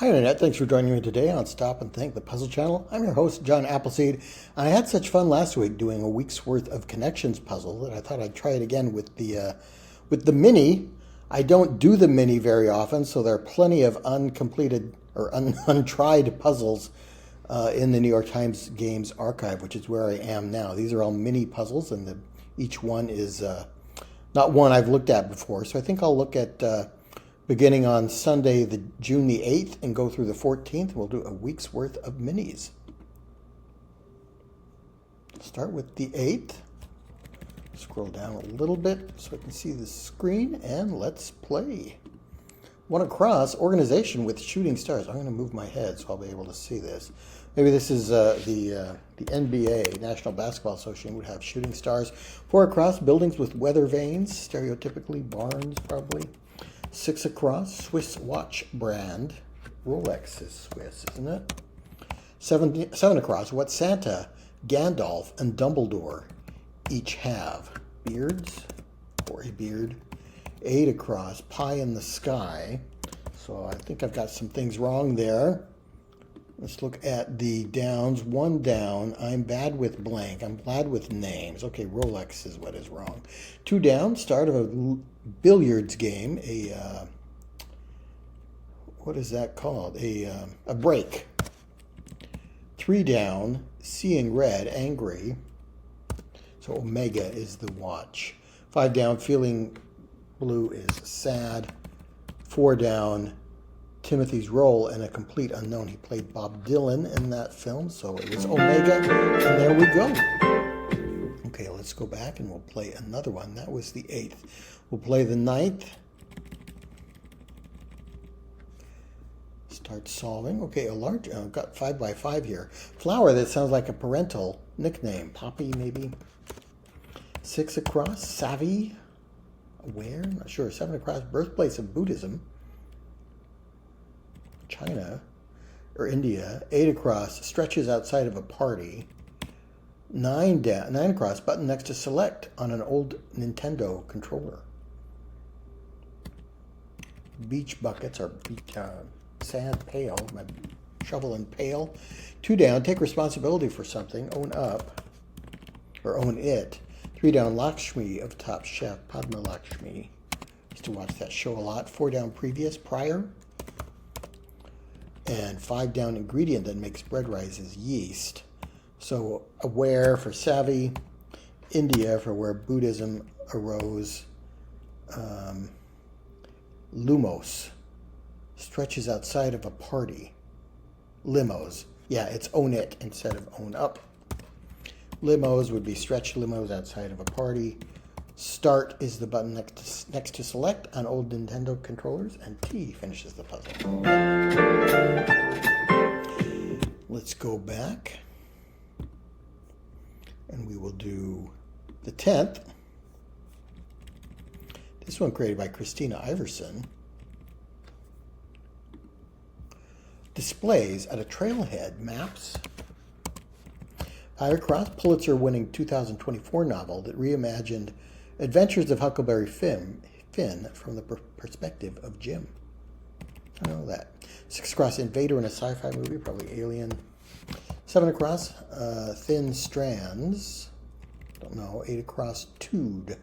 Hi Internet, thanks for joining me today on Stop and Think, the Puzzle Channel. I'm your host, John Appleseed. I had such fun last week doing a week's worth of connections puzzle that I thought I'd try it again with the mini. I don't do the mini very often, so there are plenty of uncompleted or untried puzzles in the New York Times Games archive, which is where I am now. These are all mini puzzles, and each one is not one I've looked at before. So I think I'll look at beginning on Sunday, June the 8th, and go through the 14th. We'll do a week's worth of minis. Start with the 8th. Scroll down a little bit so I can see the screen, and let's play. One across, organization with shooting stars. I'm going to move my head so I'll be able to see this. Maybe this is the NBA, National Basketball Association, would have shooting stars. 4 across, buildings with weather vanes, stereotypically barns probably. 6 across, Swiss watch brand. Rolex is Swiss, isn't it? 7 across, what Santa, Gandalf, and Dumbledore each have. Beards, or a beard. 8 across, pie in the sky. So I think I've got some things wrong there. Let's look at the downs. 1 down, I'm bad with blank. I'm bad with names. Okay, Rolex is what is wrong. 2 down, start of a billiards game. What is that called? A break. 3 down, seeing red, angry. So Omega is the watch. 5 down, feeling blue is sad. 4 down, Timothy's role in A Complete Unknown. He played Bob Dylan in that film, so it was Omega, and there we go. Okay, let's go back and we'll play another one. That was the 8th. We'll play the 9th. Start solving. Okay, a large, got 5 by 5 here. Flower that sounds like a parental nickname. Poppy, maybe. 6 across, savvy. Aware? Not sure. 7 across, birthplace of Buddhism. China or India. 8 across, stretches outside of a party. 9 across, button next to select on an old Nintendo controller. Beach buckets are sand pail, my shovel and pail. 2 down, take responsibility for something, own up or own it. 3 down, Lakshmi of Top Chef, Padma Lakshmi. Used to watch that show a lot. 4 down, previous, prior. And 5 down, ingredient that makes bread rise is yeast. So aware for savvy, India for where Buddhism arose, lumos, stretches outside of a party. Limos, yeah, it's own it instead of own up. Limos would be stretched limos outside of a party. Start is the button next to select on old Nintendo controllers, and T finishes the puzzle. Let's go back, and we will do the 10th. This one created by Christina Iverson. Displays at a trailhead, maps. 5 across, Pulitzer-winning 2024 novel that reimagined Adventures of Huckleberry Finn from the perspective of Jim. I don't know that. 6 across, invader in a sci-fi movie, probably Alien. 7 across, thin strands. Don't know. 8 across, Tude.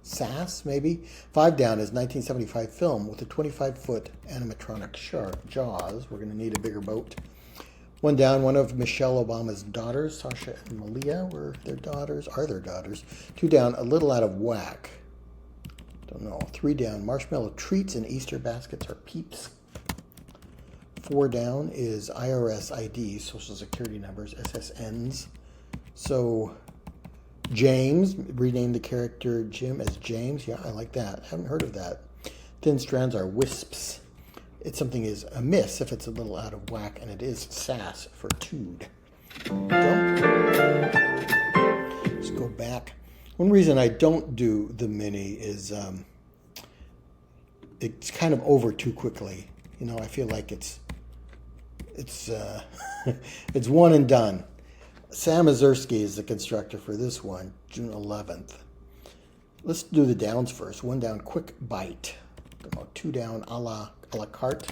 Sass, maybe. 5 down is 1975 film with a 25-foot animatronic shark. Jaws. We're going to need a bigger boat. 1 down, one of Michelle Obama's daughters, Sasha and Malia, are their daughters. 2 down, a little out of whack. Don't know. 3 down, marshmallow treats in Easter baskets are Peeps. 4 down is IRS ID, Social Security numbers, SSNs. So James, rename the character Jim as James. Yeah, I like that. Haven't heard of that. Thin strands are wisps. It's something is amiss if it's a little out of whack, and it is sass for Tude. Let's go back. One reason I don't do the mini is it's kind of over too quickly. You know, I feel like it's it's one and done. Sam Azursky is the constructor for this one, June 11th. Let's do the downs first. 1 down, quick bite. 2 down, a la carte.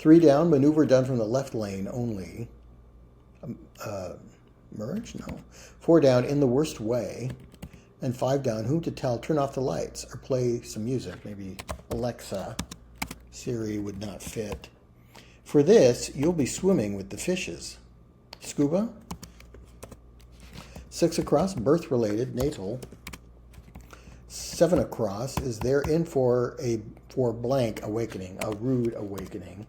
3 down, maneuver done from the left lane only. Merge? No. 4 down, in the worst way. And 5 down, whom to tell, turn off the lights or play some music. Maybe Alexa, Siri would not fit. For this, you'll be swimming with the fishes. Scuba. 6 across, birth-related, natal. 7 across is they're in for blank awakening, a rude awakening.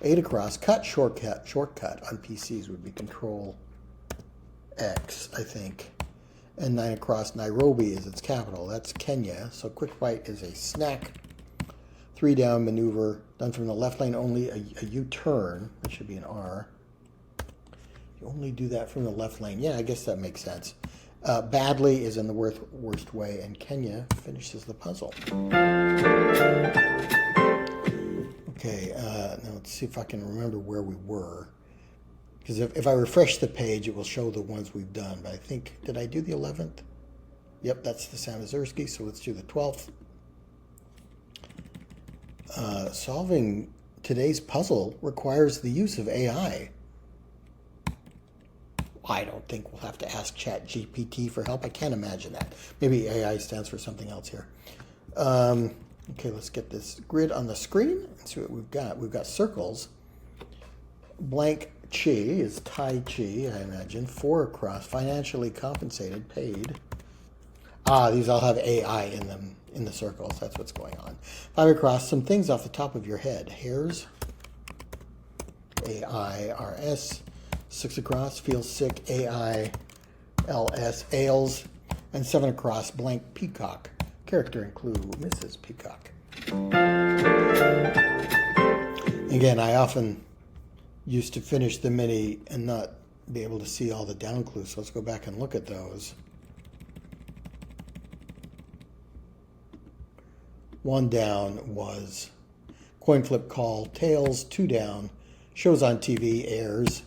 8 across, shortcut on PCs would be Control X, I think. And 9 across, Nairobi is its capital. That's Kenya. So quick bite is a snack. 3 down, maneuver done from the left lane only, a U-turn. That should be an R. You only do that from the left lane. Yeah, I guess that makes sense. Badly is in the worst way, and Kenya finishes the puzzle. Okay, now let's see if I can remember where we were. Because if I refresh the page, it will show the ones we've done. But I think, did I do the 11th? Yep, that's the Sam Mazursky, so let's do the 12th. Solving today's puzzle requires the use of AI. I don't think we'll have to ask ChatGPT for help. I can't imagine that. Maybe AI stands for something else here. Okay, let's get this grid on the screen and see what we've got. We've got circles. Blank chi is Tai Chi, I imagine. 4 across, financially compensated, paid. These all have AI in them, in the circles. That's what's going on. 5 across, some things off the top of your head. Hairs, AIRS. 6 across, feels sick, AILS, ails. And 7 across, blank peacock. Character and clue, Mrs. Peacock. Again, I often used to finish the mini and not be able to see all the down clues, so let's go back and look at those. 1 down was coin flip call, tails. 2 down, shows on TV, airs.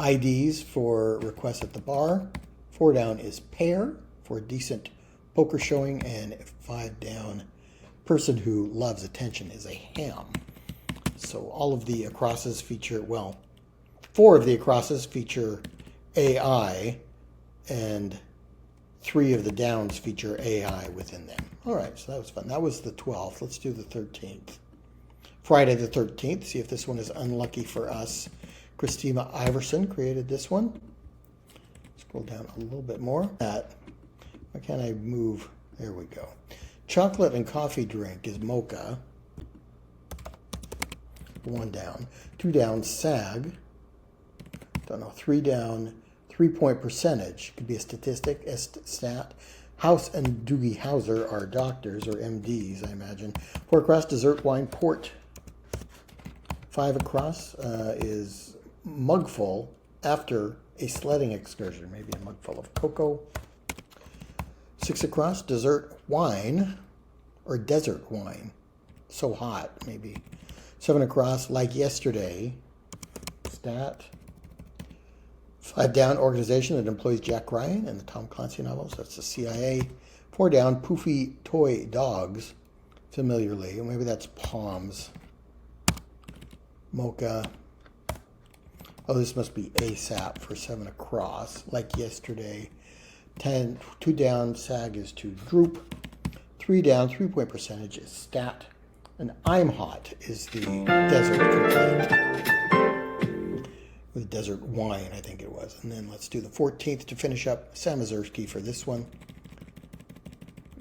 IDs for requests at the bar. 4 down is pair for decent poker showing, and 5 down, person who loves attention is a ham. So all of the acrosses feature, well, 4 of the acrosses feature AI, and 3 of the downs feature AI within them. All right, so that was fun. That was the 12th. Let's do the 13th. Friday the 13th. See if this one is unlucky for us. Christina Iverson created this one. Scroll down a little bit more. Why can't I move? There we go. Chocolate and coffee drink is mocha. 1 down. 2 down, sag. Don't know. 3 down, 3-point percentage. Could be a statistic, stat. House and Doogie Howser are doctors, or MDs, I imagine. 4 across, dessert wine, port. 5 across is mugful after a sledding excursion. Maybe a mugful of cocoa. 6 across, dessert wine, or desert wine. So hot, maybe. 7 across, like yesterday. Stat. 5 down, organization that employs Jack Ryan and the Tom Clancy novels. That's the CIA. 4 down, poofy toy dogs, familiarly. Or maybe that's Palms. Mocha. Oh, this must be ASAP for 7 across, like yesterday. 2 down, sag is to droop. 3 down, 3-point percentage is stat. And I'm hot is the desert complaint. With desert wine, I think it was. And then let's do the 14th to finish up. Sam Mazursky for this one.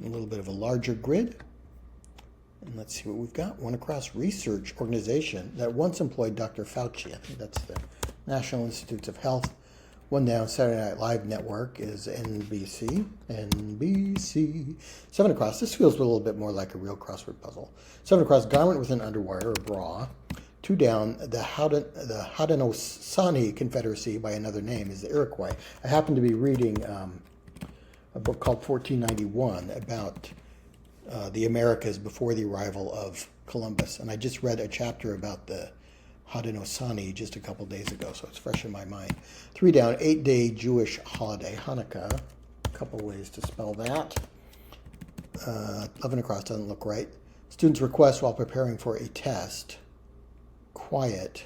A little bit of a larger grid. And let's see what we've got. 1 across, research organization that once employed Dr. Fauci. I think that's the National Institutes of Health. 1 down, Saturday Night Live Network is NBC. 7 across, this feels a little bit more like a real crossword puzzle. 7 across, garment with an underwire or bra. 2 down, the Haudenosaunee Confederacy by another name is the Iroquois. I happen to be reading a book called 1491 about the Americas before the arrival of Columbus. And I just read a chapter about the Haudenosaunee just a couple days ago, so it's fresh in my mind. 3 down, 8-day Jewish holiday, Hanukkah. A couple ways to spell that. 11 across doesn't look right. Students' request while preparing for a test. quiet.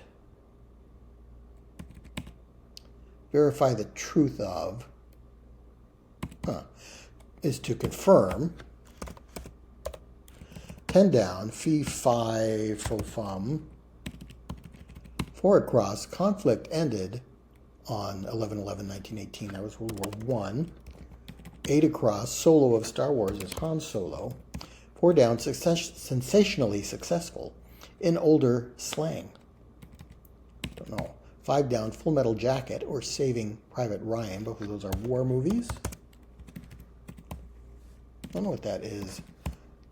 Verify the truth of is to confirm. 10 down, fee, fi, fo, fum. 4 across, conflict ended on 11/11/1918. That was World War I. 8 across, solo of Star Wars is Han Solo. 4 down, sensationally successful in older slang. Don't know. 5 down, Full Metal Jacket or Saving Private Ryan. Both of those are war movies. Don't know what that is.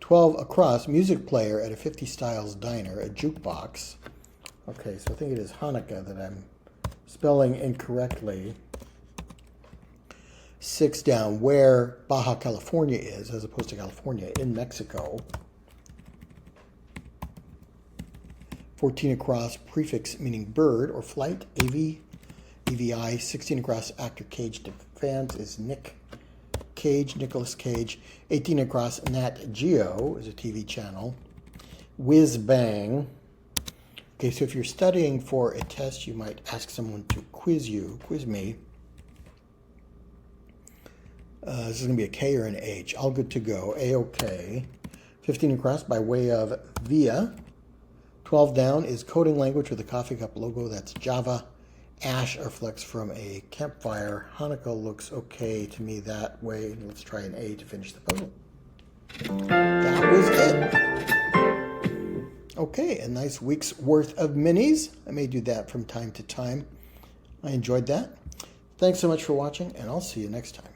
12 across, music player at a 50 Styles diner, a jukebox. Okay, so I think it is Hanukkah that I'm spelling incorrectly. 6 down, where Baja California is, as opposed to California, in Mexico. 14 across, prefix meaning bird or flight, AV, AVI. 16 across, actor Cage fans is Nick Cage, Nicolas Cage. 18 across, Nat Geo is a TV channel. Whiz Bang. Okay, so if you're studying for a test, you might ask someone to quiz me. This is going to be a K or an H. All good to go. A-OK. 15 across by way of VIA. 12 down is coding language with a coffee cup logo. That's Java. Ash or flex from a campfire. Hanukkah looks okay to me that way. Let's try an A to finish the puzzle. That was it. Okay, a nice week's worth of minis. I may do that from time to time. I enjoyed that. Thanks so much for watching, and I'll see you next time.